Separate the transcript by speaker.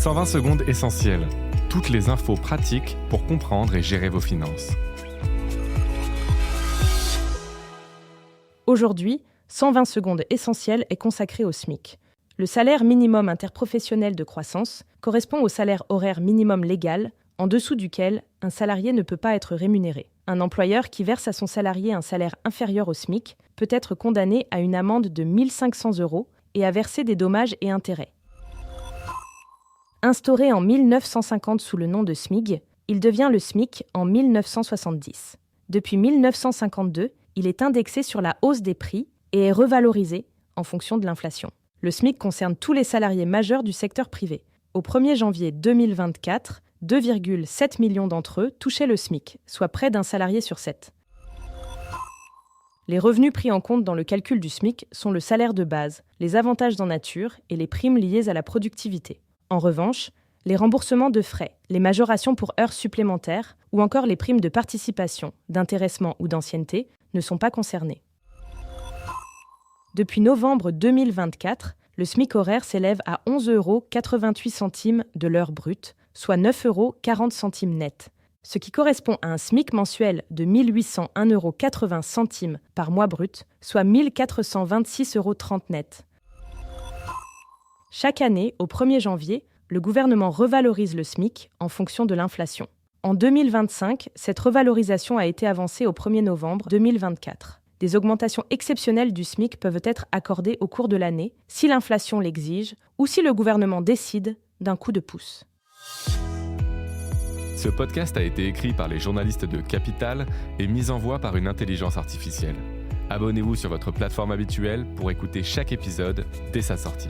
Speaker 1: 120 secondes essentielles. Toutes les infos pratiques pour comprendre et gérer vos finances.
Speaker 2: Aujourd'hui, 120 secondes essentielles est consacrée au SMIC. Le salaire minimum interprofessionnel de croissance correspond au salaire horaire minimum légal, en dessous duquel un salarié ne peut pas être rémunéré. Un employeur qui verse à son salarié un salaire inférieur au SMIC peut être condamné à une amende de 1 500 € et à verser des dommages et intérêts. Instauré en 1950 sous le nom de SMIG, il devient le SMIC en 1970. Depuis 1952, il est indexé sur la hausse des prix et est revalorisé en fonction de l'inflation. Le SMIC concerne tous les salariés majeurs du secteur privé. Au 1er janvier 2024, 2,7 millions d'entre eux touchaient le SMIC, soit près d'un salarié sur 7. Les revenus pris en compte dans le calcul du SMIC sont le salaire de base, les avantages en nature et les primes liées à la productivité. En revanche, les remboursements de frais, les majorations pour heures supplémentaires ou encore les primes de participation, d'intéressement ou d'ancienneté ne sont pas concernés. Depuis novembre 2024, le SMIC horaire s'élève à 11,88 € de l'heure brute, soit 9,40 € net, ce qui correspond à un SMIC mensuel de 1 801,80 € par mois brut, soit 1 426,30 € net. Chaque année, au 1er janvier, le gouvernement revalorise le SMIC en fonction de l'inflation. En 2025, cette revalorisation a été avancée au 1er novembre 2024. Des augmentations exceptionnelles du SMIC peuvent être accordées au cours de l'année, si l'inflation l'exige ou si le gouvernement décide d'un coup de pouce.
Speaker 1: Ce podcast a été écrit par les journalistes de Capital et mis en voix par une intelligence artificielle. Abonnez-vous sur votre plateforme habituelle pour écouter chaque épisode dès sa sortie.